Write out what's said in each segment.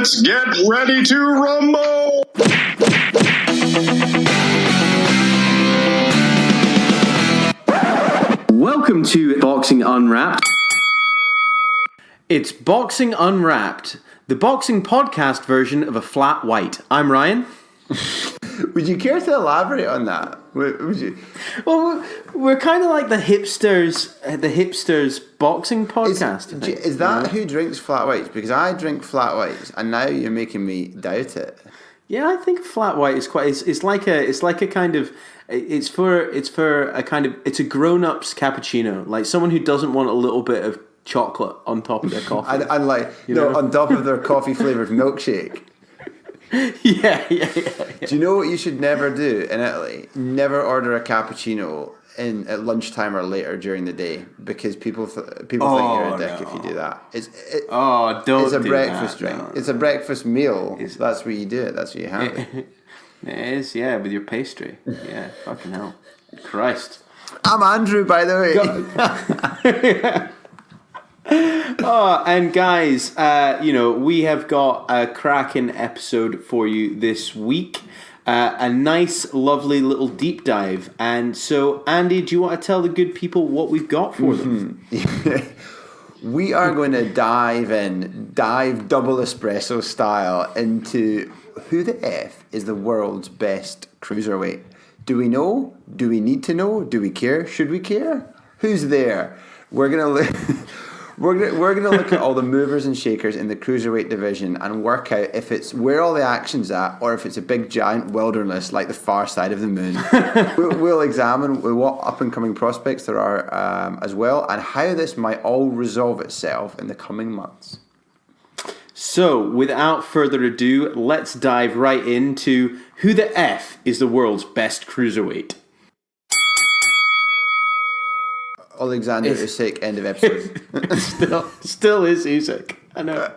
Let's get ready to rumble! Welcome to Boxing Unwrapped. It's Boxing Unwrapped, the boxing podcast version of a flat white. I'm Ryan. Would you care to elaborate on that? Would you? Well, we're kind of like the hipsters boxing podcast. Is that who drinks flat whites? Because I drink flat whites, and now you're making me doubt it. Yeah, I think flat white is quite. It's like a kind of. It's for a kind of. It's a grown-ups cappuccino, like someone who doesn't want a little bit of chocolate on top of their coffee, and like on top of their coffee flavored milkshake. Yeah. Do you know what you should never do in Italy? Never order a cappuccino at lunchtime or later during the day, because people think you're a dick if you do that. It's a breakfast drink. No. It's a breakfast meal. That's where you do it. That's where you have it. It is, yeah, with your pastry. Yeah, fucking hell. Christ. I'm Andrew, by the way. Oh, and guys, we have got a cracking episode for you this week. A nice, lovely little deep dive. And so, Andy, do you want to tell the good people what we've got for them? We are going to dive double espresso style into who the F is the world's best cruiserweight. Do we know? Do we need to know? Do we care? Should we care? Who's there? We're going to look at all the movers and shakers in the cruiserweight division and work out if it's where all the action's at, or if it's a big giant wilderness like the far side of the moon. We'll examine what up-and-coming prospects there are as well, and how this might all resolve itself in the coming months. So, without further ado, let's dive right into who the F is the world's best cruiserweight. Alexander Usyk, end of episode. still is Usyk. I know.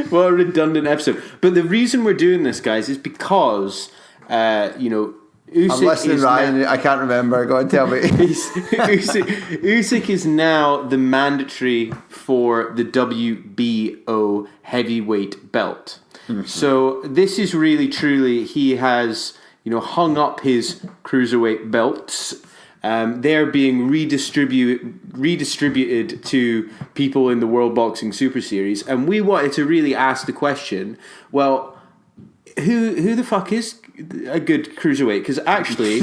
What a redundant episode. But the reason we're doing this, guys, is because, Usyk. I'm listening, Ryan. I can't remember. Go on, tell me. Usyk is now the mandatory for the WBO heavyweight belt. Mm-hmm. So this is really, truly, he has, hung up his cruiserweight belts. They're being redistributed to people in the World Boxing Super Series, and we wanted to really ask the question: well, who the fuck is a good cruiserweight? Because actually,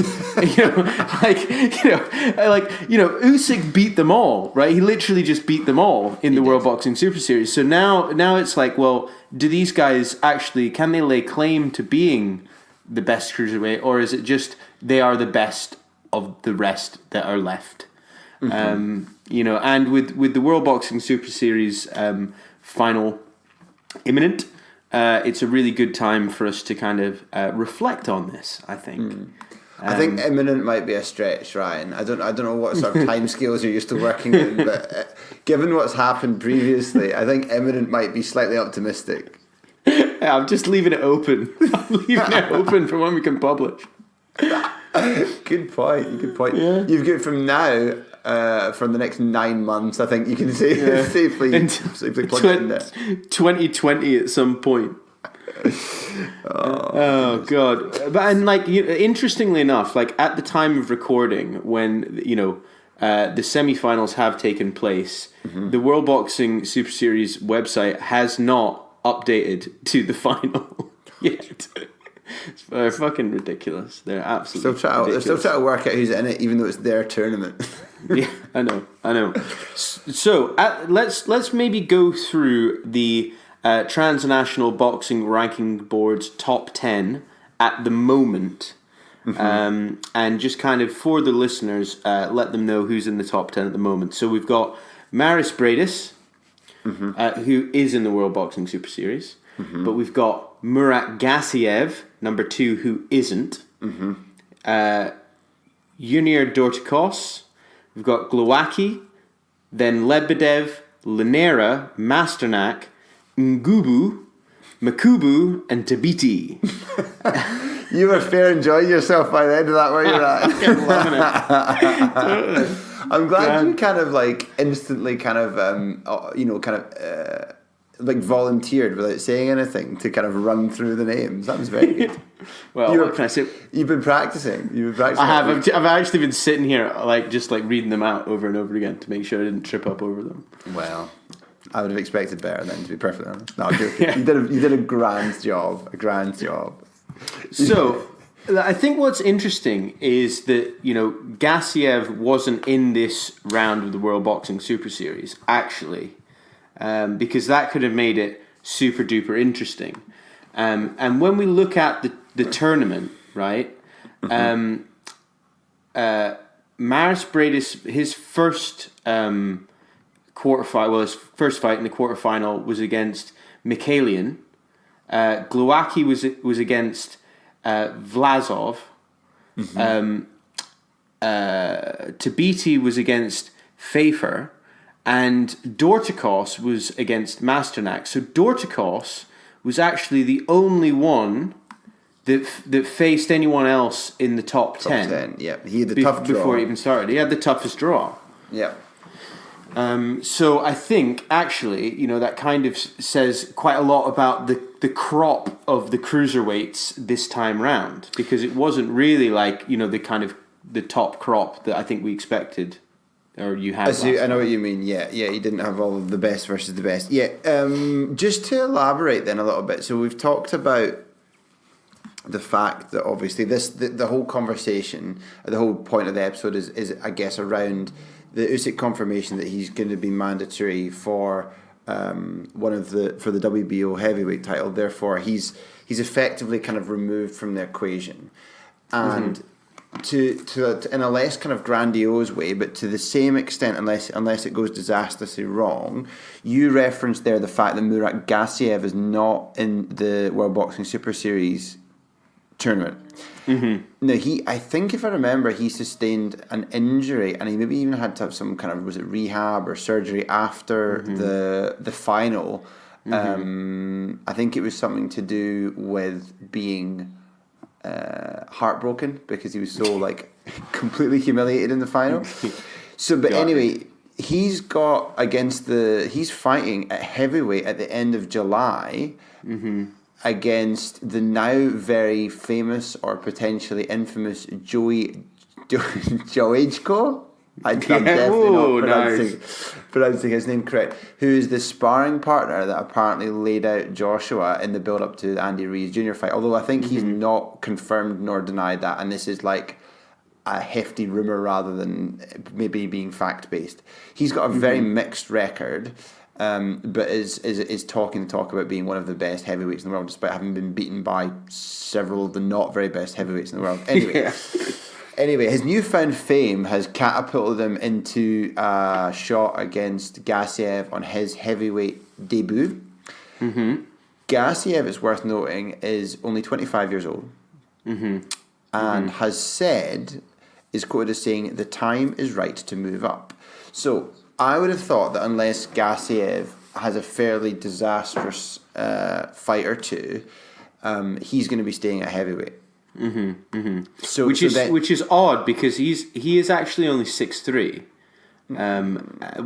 Usyk beat them all, right? He literally just beat them all in the World Boxing Super Series. So now it's like, well, do these guys actually, can they lay claim to being the best cruiserweight, or is it just they are the best of the rest that are left? Mm-hmm. And with the World Boxing Super Series final imminent, it's a really good time for us to kind of reflect on this, I think. I think imminent might be a stretch, Ryan. I don't know what sort of time scales you're used to working in, but given what's happened previously, I think imminent might be slightly optimistic. Yeah, I'm just leaving it open. I'm leaving it open for when we can publish. Good point. Yeah. You've got from now, for the next 9 months, I think you can safely plug it in there. 2020 at some point. Oh God! But interestingly enough, at the time of recording, when the semi-finals have taken place, mm-hmm. the World Boxing Super Series website has not updated to the final yet. They're fucking ridiculous. They're absolutely ridiculous. They're still trying to work out who's in it, even though it's their tournament. Yeah, I know. So let's maybe go through the Transnational Boxing Ranking Board's top 10 at the moment, mm-hmm. And just kind of for the listeners, let them know who's in the top 10 at the moment. So we've got Maris Bradis, mm-hmm. Who is in the World Boxing Super Series, mm-hmm. but we've got Murat Gassiev, number 2, who isn't. Mm-hmm. Yunir Dorticos. We've got Glowacki, then Lebedev, Linera, Masternak, Ngubu, Makubu, and Tabiti. You were fair enjoying yourself by the end of that, were you? I'm loving it. I'm glad you kind of instantly like volunteered without saying anything to kind of run through the names. That was very good. Well, what can I say? You've been practicing. I have. I've actually been sitting here just reading them out over and over again to make sure I didn't trip up over them. Well, I would have expected better then, to be perfectly honest. No, I'm joking. Yeah. You did a grand job. So, I think what's interesting is that, Gassiev wasn't in this round of the World Boxing Super Series, actually, because that could have made it super duper interesting. And when we look at the tournament, right, Maris Bradis, his first his first fight in the quarterfinal was against Mikhailian. Glowacki was against Vlasov. Tabiti was against Pfeiffer, and Dorticos was against Masternak. So Dorticos was actually the only one that faced anyone else in the top 10. Yeah, he had the tough draw before he even started. He had the toughest draw. Yeah. So I think actually, that kind of says quite a lot about the crop of the cruiserweights this time round, because it wasn't really the kind of the top crop that I think we expected, or you had. I know what you mean. Yeah, you didn't have all of the best versus the best. Yeah. Just to elaborate then a little bit. So we've talked about the fact that obviously the whole conversation, the whole point of the episode is I guess around the Usyk confirmation that he's going to be mandatory for for the WBO heavyweight title. Therefore, he's effectively kind of removed from the equation, and to in a less kind of grandiose way, but to the same extent, unless it goes disastrously wrong. You referenced there the fact that Murat Gassiev is not in the World Boxing Super Series tournament. Now, I think if I remember, he sustained an injury, and he maybe even had to have some kind of, was it rehab or surgery after the final. I think it was something to do with being heartbroken because he was so completely humiliated in the final. So, but anyway, he's fighting at heavyweight at the end of July. Against the now very famous or potentially infamous Joey Joichko. I'm definitely not pronouncing his name correct. Who is the sparring partner that apparently laid out Joshua in the build-up to the Andy Ruiz Jr. fight. Although I think he's not confirmed nor denied that, and this is like a hefty rumor rather than maybe being fact-based. He's got a very mixed record. But is talking about being one of the best heavyweights in the world, despite having been beaten by several of the not very best heavyweights in the world. Anyway, his newfound fame has catapulted him into a shot against Gassiev on his heavyweight debut. Gassiev, it's worth noting, is only 25 years old, and is quoted as saying, "The time is right to move up." So I would have thought that unless Gassiev has a fairly disastrous fight or two, he's going to be staying at heavyweight. So which is odd because he is actually only 6'3",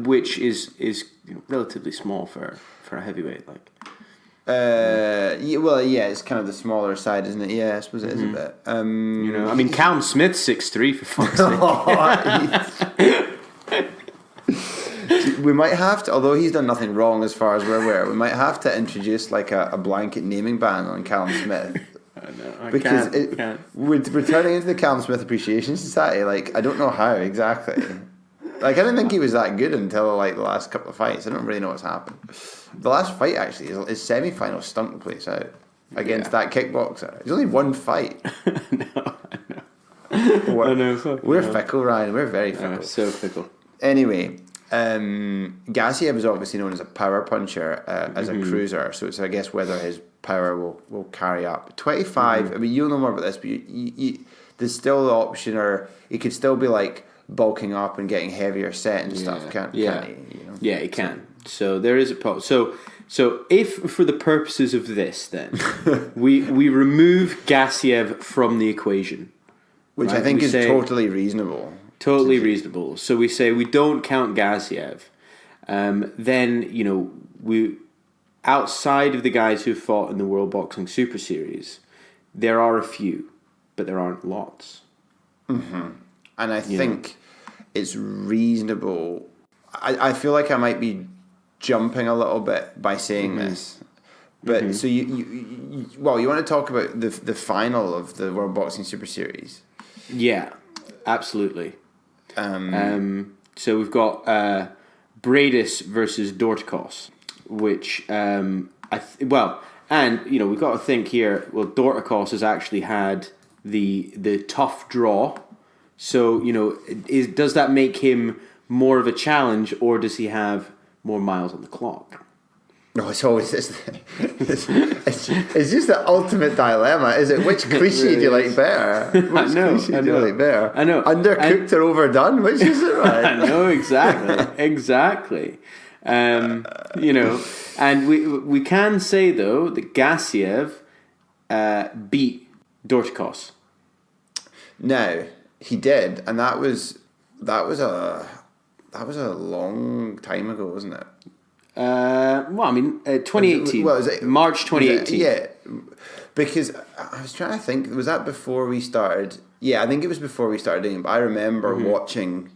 which is relatively small for a heavyweight. It's kind of the smaller side, isn't it? Yeah, I suppose it is a bit. Callum Smith's 6'3", for fuck's sake. We might have to, although he's done nothing wrong as far as we're aware, we might have to introduce a blanket naming ban on Callum Smith. I can't. We're turning into the Callum Smith Appreciation Society. I don't know how exactly. I didn't think he was that good until the last couple of fights. I don't really know what's happened. The last fight actually, his semi-final stunk the place out against that kickboxer. There's only one fight. I know. We're fickle, Ryan. We're very fickle. So fickle. Anyway. Gassiev is obviously known as a power puncher as a cruiser, so it's I guess whether his power will carry up. 25. I mean, you'll know more about this, but there's still the option, or he could still be bulking up and getting heavier set and stuff. Can't he? Yeah, he can. So there is a So if for the purposes of this, then we remove Gassiev from the equation, which I think is totally reasonable. Totally reasonable. So we say we don't count Gassiev. Then outside of the guys who fought in the World Boxing Super Series, there are a few, but there aren't lots. Mm-hmm. And I think it's reasonable. I feel like I might be jumping a little bit by saying this. But so you want to talk about the final of the World Boxing Super Series? Yeah, absolutely. So we've got Bradis versus Dorticos, which and we've got to think here. Well, Dorticos has actually had the tough draw. So does that make him more of a challenge, or does he have more miles on the clock? No, it's always it's just the ultimate dilemma. Is it which cliche do you like better? Which cliche do you like better? I know. Undercooked or overdone? Which is it, right? I know exactly. And we can say though that Gassiev beat Dorticos. No, he did, and that was a long time ago, wasn't it? 2018. March 2018. Yeah, because I was trying to think. Was that before we started? Yeah, I think it was before we started doing it. But I remember watching,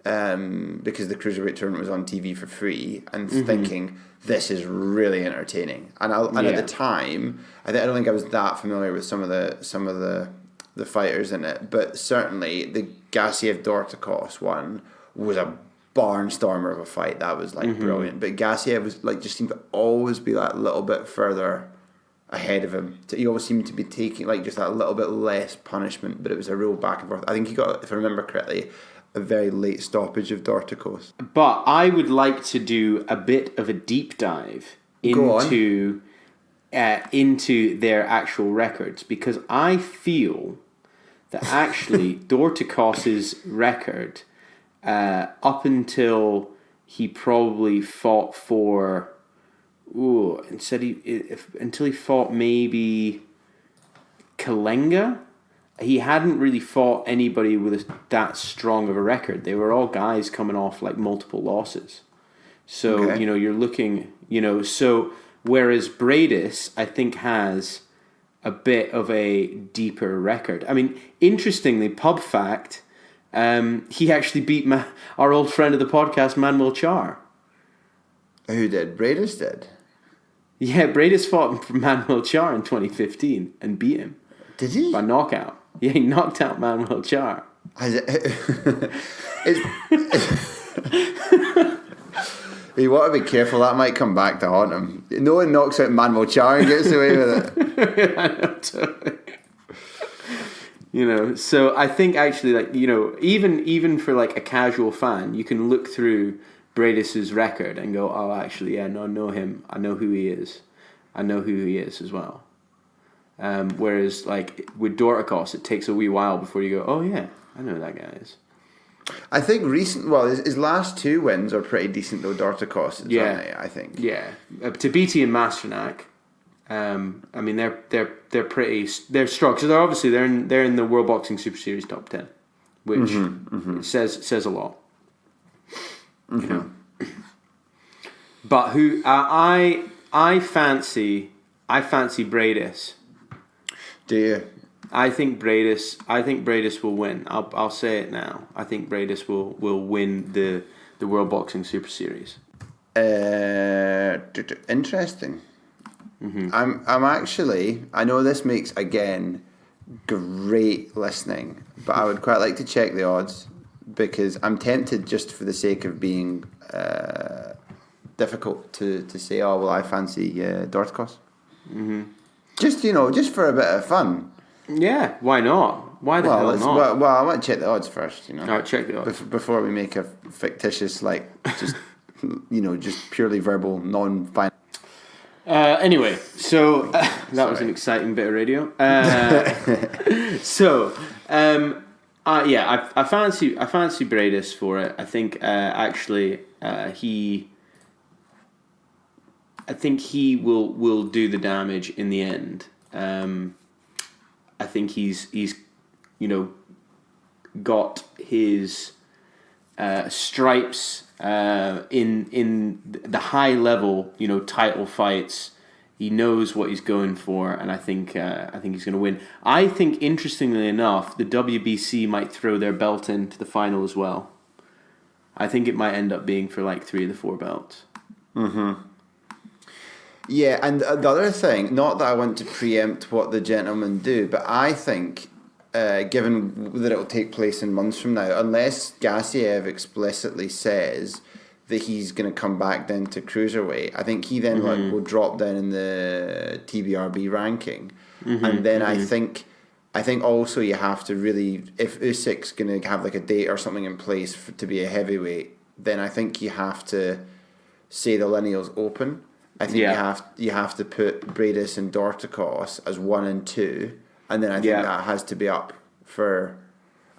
because the Cruiserweight tournament was on TV for free, and thinking this is really entertaining. And at the time, I don't think I was that familiar with some of the fighters in it, but certainly the Gassiev Dorticos one was a barnstormer of a fight. That was brilliant. But Gassiev was just seemed to always be that little bit further ahead of him. He always seemed to be taking just that little bit less punishment, but it was a real back and forth. I think he got, if I remember correctly, a very late stoppage of Dorticos. But I would like to do a bit of a deep dive into their actual records, because I feel that actually Dorticos's record up until he probably fought for until he fought maybe Kalenga, he hadn't really fought anybody with that strong of a record. They were all guys coming off multiple losses. So, you're looking, so whereas Bradis, I think, has a bit of a deeper record. I mean, interestingly, pub fact, he actually beat our old friend of the podcast, Manuel Char. Who did? Bradis did? Yeah, Bradis fought Manuel Char in 2015 and beat him. Did he? By knockout. Yeah, he knocked out Manuel Char. You want to be careful, that might come back to haunt him. No one knocks out Manuel Char and gets away with it. I know, totally. So I think actually, even for a casual fan, you can look through Bradis's record and go, oh, actually, yeah, no, I know him. I know who he is. I know who he is as well. Whereas, with Dorticos, it takes a wee while before you go, oh, yeah, I know who that guy is. I think his last two wins are pretty decent, though, Dorticos. Yeah. I think. Yeah. Tabiti and Masternak, I mean, they're pretty, they're strong. So they're in the World Boxing Super Series top 10, which says a lot. But who I fancy Bradis. Do you? I think Bradis will win. I'll say it now. I think Bradis will win the World Boxing Super Series. Interesting. I'm actually, I know this makes, again, great listening, but I would quite like to check the odds, because I'm tempted, just for the sake of being difficult, to say, oh, well, I fancy Dorticos. Just for a bit of fun. Yeah, why not? Why the hell not? Well, I want to check the odds first, I'll check the odds. Before we make a fictitious, just purely verbal, non-final. Anyway, so that was an exciting bit of radio. I fancy Bradis for it. I think he will do the damage in the end. I think he's got his stripes in the high level, title fights. He knows what he's going for, and I think he's going to win. I think, interestingly enough, the WBC might throw their belt into the final as well. I think it might end up being for like 3 of the 4 belts. Mm-hmm. Yeah, and the other thing, not that I want to preempt what the gentlemen do, but I think, given that it will take place in months from now, unless Gassiev explicitly says that he's going to come back down to cruiserweight, I think he then will drop down in the TBRB ranking, and then I think also you have to really, if Usyk's going to have like a date or something in place to be a heavyweight, then I think you have to say the lineal's open. I think you have to put Bradis and Dorticos as 1 and 2, and then I think that has to be up for.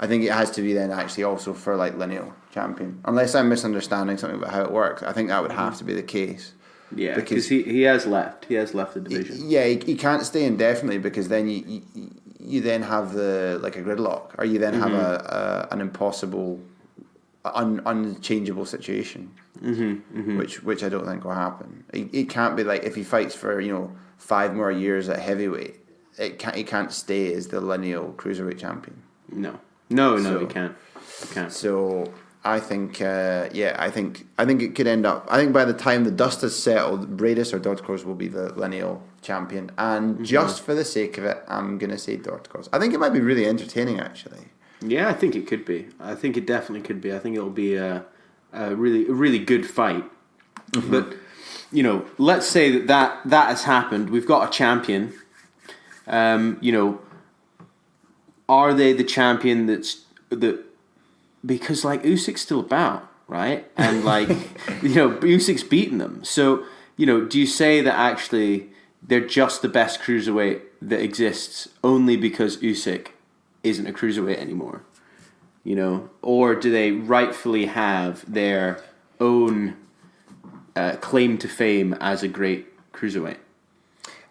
I think it has to be then actually also for like lineal champion, unless I'm misunderstanding something about how it works. I think that would have to be the case. Yeah, because he has left. He has left the division. He can't stay indefinitely, because then you then have a gridlock, or you then have an impossible, unchangeable situation, which I don't think will happen. It can't be like if he fights for 5 more years at heavyweight, he can't stay as the lineal cruiserweight champion. No, he can't. So I think, I think it could end up. I think by the time the dust has settled, Bradis or Dorticos will be the lineal champion. And just for the sake of it, I'm gonna say Dorticos. I think it might be really entertaining, actually. Yeah, I think it could be. I think it definitely could be. I think it'll be a really good fight. But let's say that has happened. We've got a champion. Are they the champion that? Because like Usyk's still about, right? And like Usyk's beaten them. So do you say that actually they're just the best cruiserweight that exists only because Usyk isn't a cruiserweight anymore? Or do they rightfully have their own claim to fame as a great cruiserweight?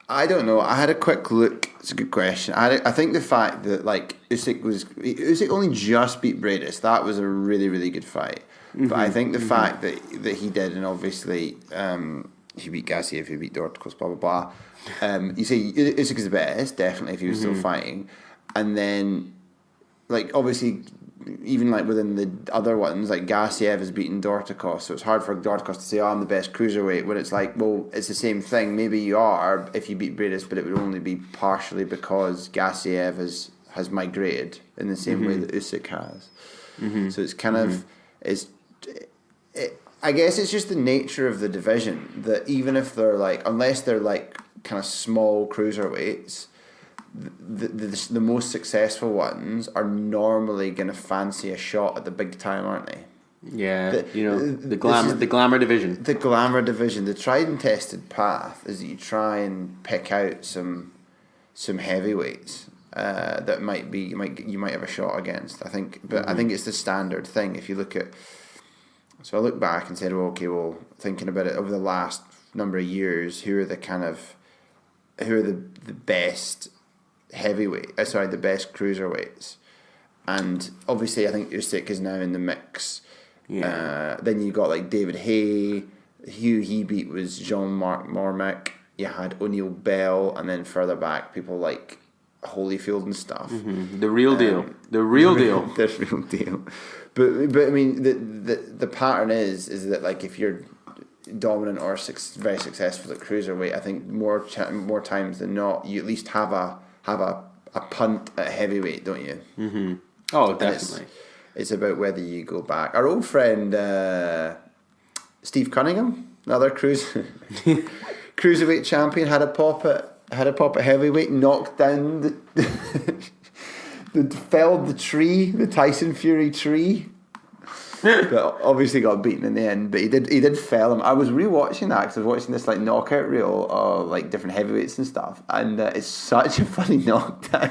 I don't know. I had a quick look. It's a good question. I think the fact that like Usyk only just beat Bradis, that was a really, really good fight. But I think the fact that he did, and obviously he beat Gassiev, he beat Dorticos, blah blah blah. You say Usyk is the best, definitely, if he was still fighting, and then like obviously even like within the other ones, like Gassiev has beaten Dorticos, so it's hard for Dorticos to say, I'm the best cruiserweight, when it's like, well, it's the same thing. Maybe you are if you beat Bradis, but it would only be partially because Gassiev has migrated in the same way that Usyk has. So it's kind of I guess it's just the nature of the division that even if they're like, unless they're like kind of small cruiserweights, the most successful ones are normally going to fancy a shot at the big time, aren't they? Yeah, the glamour division. The glamour division, the tried and tested path is that you try and pick out some heavyweights that you might have a shot against. I think, but I think it's the standard thing. If you look at, so I look back and said, thinking about it over the last number of years, who are the best the best cruiserweights, and obviously I think Usyk is now in the mix. Then you got like David Hay, who he beat was Jean-Marc Mormac. You had O'Neill Bell, and then further back people like Holyfield and stuff. The real deal. The real deal. But I mean the pattern is that like if you're dominant or very successful at cruiserweight, I think more times than not you at least have a punt at heavyweight, don't you? Oh, definitely. It's about whether you go back. Our old friend Steve Cunningham, another cruiserweight champion, had a pop at heavyweight, knocked down felled the tree, the Tyson Fury tree. But obviously got beaten in the end. But he did fell him. I was rewatching that because I was watching this like knockout reel of like different heavyweights and stuff, and it's such a funny knockdown.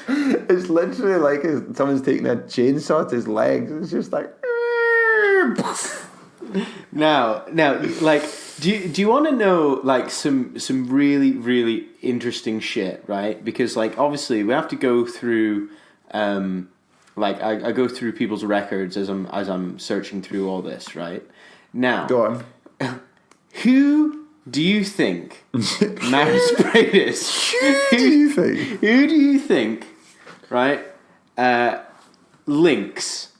It's literally like someone's taking a chainsaw to his legs. It's just like. Now, like, do you want to know like some really really interesting shit, right? Because like obviously we have to go through. Like I go through people's records as I'm searching through all this, right? Now, Go on. who do you think Maris Bradis? Who do you think? Who do you think? Right, links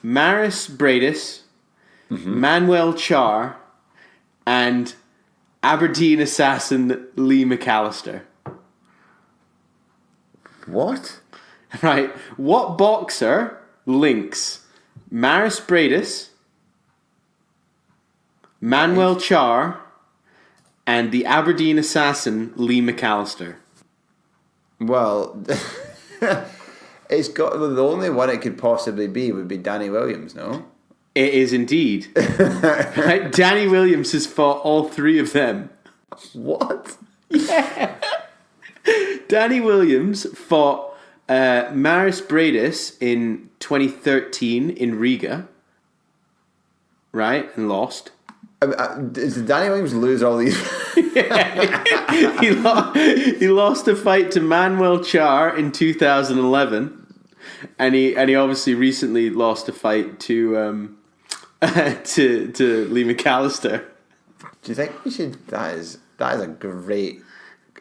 Maris Bradis, Manuel Char, and Aberdeen assassin Lee McAllister. What? Right, what boxer links Maris Bradis, Manuel Char, and the Aberdeen assassin Lee McAllister? Well, it's got the only one it could possibly be would be Danny Williams, no? It is indeed. Right, Danny Williams has fought all three of them. What? Yeah. Danny Williams fought Maris Bradis in 2013 in Riga, right, and lost. Did Danny Williams lose all these? Yeah. He lost a fight to Manuel Char in 2011, and he obviously recently lost a fight to Lee McAllister. Do you think we should? That is a great.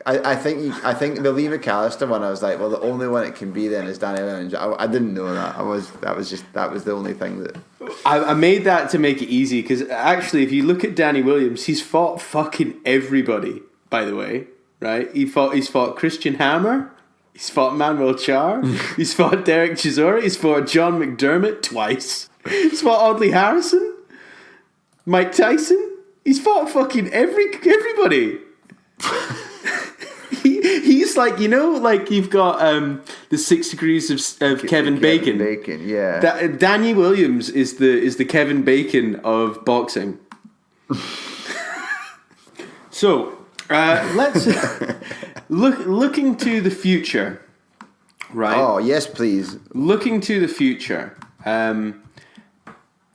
I think the Lee McAllister one. I was like, well, the only one it can be then is Danny Williams. I didn't know that. That was the only thing that. I made that to make it easy because actually, if you look at Danny Williams, he's fought fucking everybody. By the way, right? He's fought Christian Hammer. He's fought Manuel Char. He's fought Derek Chisora. He's fought John McDermott twice. He's fought Audley Harrison. Mike Tyson. He's fought fucking everybody. He's like, like you've got the 6 Degrees of Kevin Bacon. Bacon, yeah. Danny Williams is the Kevin Bacon of boxing. So let's looking to the future, right? Oh yes, please. Looking to the future.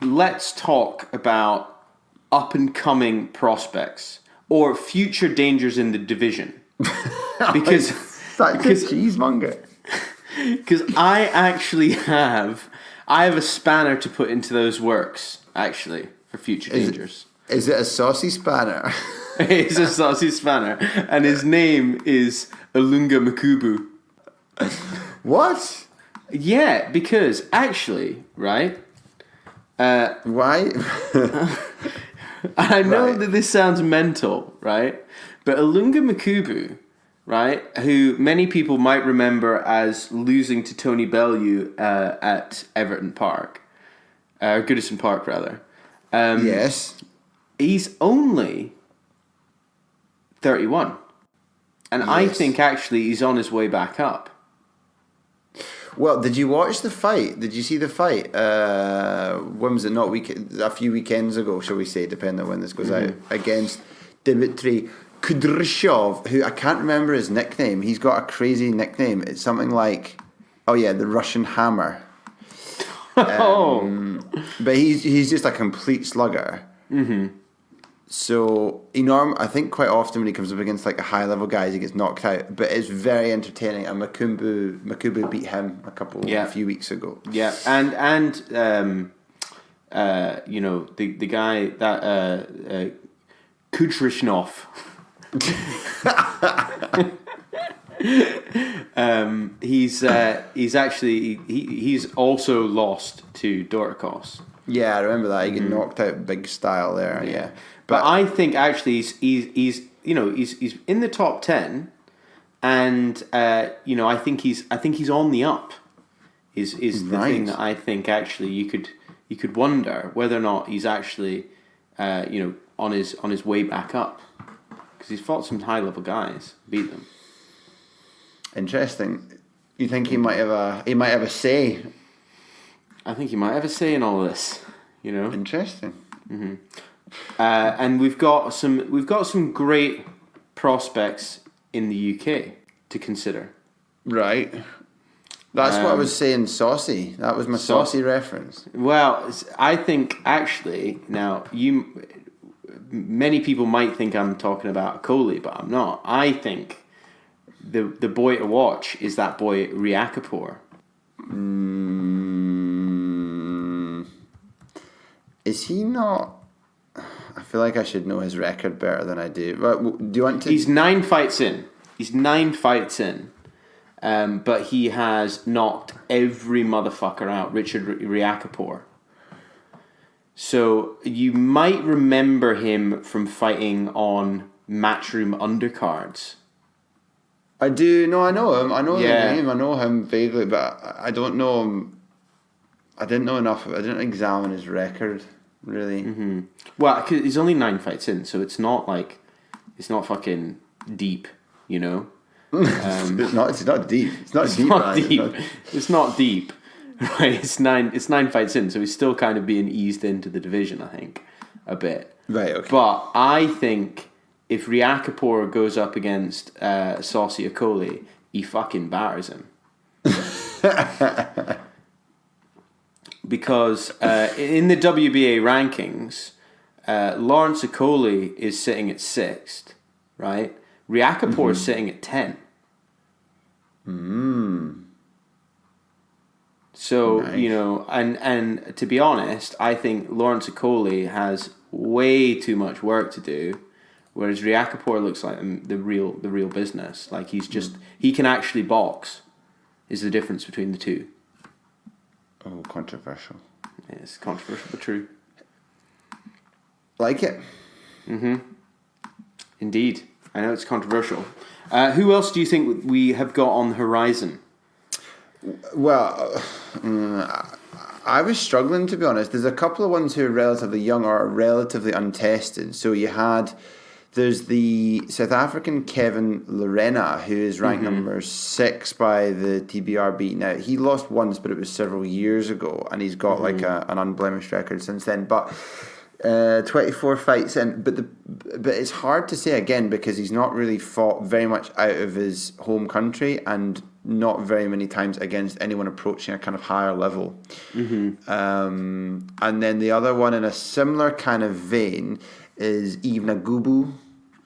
Let's talk about up and coming prospects or future dangers in the division. Because cheesemonger. Because I actually have a spanner to put into those works actually for future dangers. Is it a saucy spanner? It's a saucy spanner, and his name is Ilunga Makubu. What? Yeah, because actually, right? Why? I know Right. that this sounds mental, right? But Ilunga Makubu, right, who many people might remember as losing to Tony Bellew at Everton Park, Goodison Park rather. Yes. He's only 31. And I Yes. think actually he's on his way back up. Well, did you watch the fight? Did you see the fight? When was it? Not a few weekends ago, shall we say, depending on when this goes out, against Dmitry Kudryshov, who I can't remember his nickname. He's got a crazy nickname. It's something like, the Russian Hammer. But he's just a complete slugger. Mm-hmm. So I think quite often when he comes up against like a high level guys, he gets knocked out. But it's very entertaining. And Makubu beat him a few weeks ago. Yeah, and the guy that Kudryshov. He's also lost to Doricos. Yeah, I remember that. He got knocked out big style there. Yeah. But I think actually he's in the top 10, and I think he's on the up. Is the thing that I think actually you could wonder whether or not he's actually on his way back up, because he's fought some high level guys, beat them. Interesting. You think he might have a say? I think he might have a say in all this. Interesting. Mm-hmm. And we've got some great prospects in the UK to consider. Right. That's what I was saying. Saucy. That was my saucy reference. Well, I think actually now many people might think I'm talking about Coley, but I'm not. I think the boy to watch is that boy Riakapor. Is he not? I feel like I should know his record better than I do. But do you want to? He's 9 fights in. But he has knocked every motherfucker out. Richard Riakporhe. So you might remember him from fighting on Matchroom undercards. I do. No, I know him. I know the Yeah. name. I know him vaguely, but I don't know him. I didn't know enough. I didn't examine his record really. Mm-hmm. Well, 'cause he's only 9 fights in, so it's not fucking deep, you know. It's not. It's not deep. It's not deep. Not Ryan. deep. It's not deep. Right, it's nine fights in, so he's still kind of being eased into the division, I think, a bit. Right. Okay. But I think if Riakporhe goes up against Saucy Okoli, he fucking batters him. Because in the WBA rankings, Lawrence Okoli is sitting at 6th, right? Riakporhe is sitting at 10. So, Nice. you know, and to be honest, I think Lawrence Okoli has way too much work to do, whereas Riakporhe looks like the real business. Like he can actually box. Is the difference between the two? Oh, controversial. It's controversial but true. Like it. Indeed, I know it's controversial. Who else do you think we have got on the horizon? Well, I was struggling, to be honest. There's a couple of ones who are relatively young or relatively untested. So there's the South African Kevin Lorena, who is ranked number 6 by the TBRB. Now, he lost once, but it was several years ago, and he's got like an unblemished record since then. But 24 fights in, but it's hard to say again because he's not really fought very much out of his home country and not very many times against anyone approaching a kind of higher level. And then the other one in a similar kind of vein is Yves Nagubu,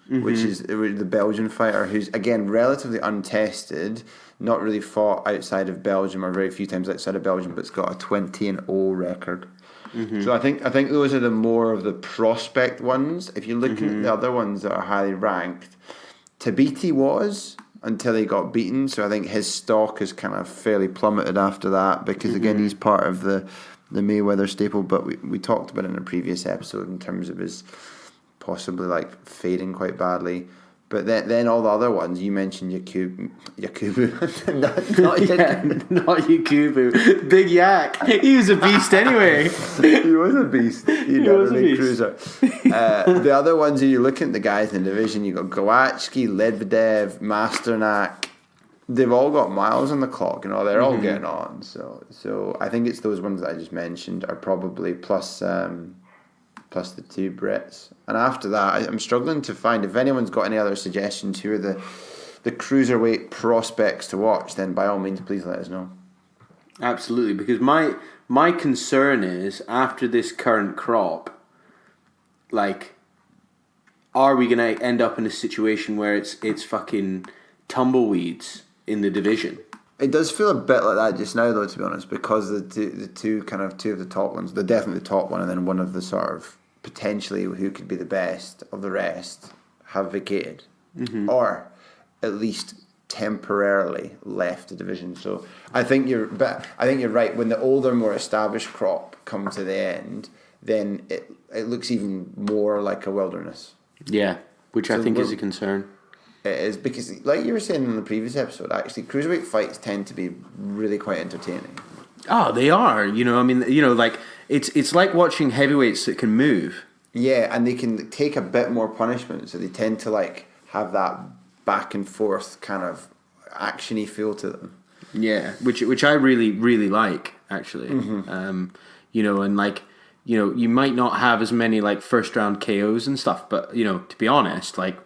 which is the Belgian fighter who's again relatively untested, not really fought outside of Belgium or very few times outside of Belgium, but's got a 20-0 record. So I think those are the more of the prospect ones. If you're looking at the other ones that are highly ranked, Tabiti was until he got beaten. So I think his stock has kind of fairly plummeted after that because again he's part of the Mayweather staple. But we talked about it in a previous episode in terms of his possibly like fading quite badly. But then all the other ones, you mentioned Yakubu. not Yakubu. Big Yak. He was a beast anyway. He was a beast. He was a beast. Cruiser. The other ones, you're looking at the guys in the division, you got Glowacki, Ledvidev, Masternak. They've all got miles on the clock, they're all getting on. So I think it's those ones that I just mentioned are probably plus the 2 Brits. And after that, I'm struggling to find, if anyone's got any other suggestions who are the cruiserweight prospects to watch, then by all means, please let us know. Absolutely, because my concern is, after this current crop, like, are we going to end up in a situation where it's fucking tumbleweeds in the division? It does feel a bit like that just now, though, to be honest, because the two of the top ones, they're definitely the top one, and then one of the sort of potentially who could be the best of the rest have vacated, or at least temporarily left the division. So I think you're right. When the older, more established crop come to the end, then it looks even more like a wilderness. Yeah, which I think is a concern. It is, because like you were saying in the previous episode, actually, cruiserweight fights tend to be really quite entertaining. Oh, they are. Like it's like watching heavyweights that can move. Yeah, and they can take a bit more punishment, so they tend to like have that back and forth kind of actiony feel to them. Yeah, which I really really like actually. And like you might not have as many like first round KOs and stuff, but to be honest, like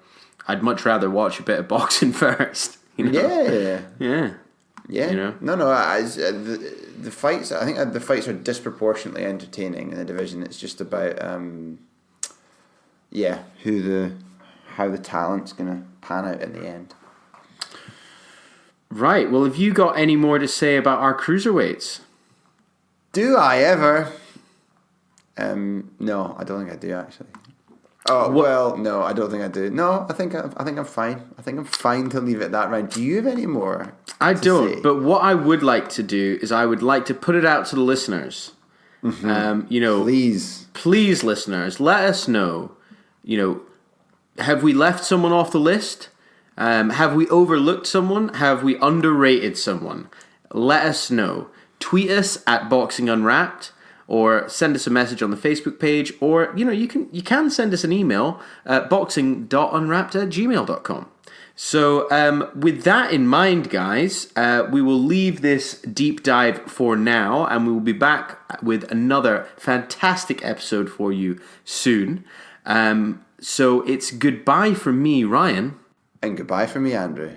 I'd much rather watch a bit of boxing first. Yeah. Yeah. No. The fights. I think the fights are disproportionately entertaining in the division. It's just about how the talent's gonna pan out in the end. Right. Well, have you got any more to say about our cruiserweights? Do I ever? No, I don't think I do actually. Oh well, no, I don't think I do. No, I think I'm fine. I think I'm fine to leave it at that. Right? Do you have any more? I don't. Say? But what I would like to do is I would like to put it out to the listeners. Please, listeners, let us know. Have we left someone off the list? Have we overlooked someone? Have we underrated someone? Let us know. Tweet us at Boxing Unwrapped, or send us a message on the Facebook page, or you can send us an email at boxing.unwrapped@gmail.com. So with that in mind, guys, we will leave this deep dive for now, and we will be back with another fantastic episode for you soon. So it's goodbye from me, Ryan. And goodbye from me, Andrew.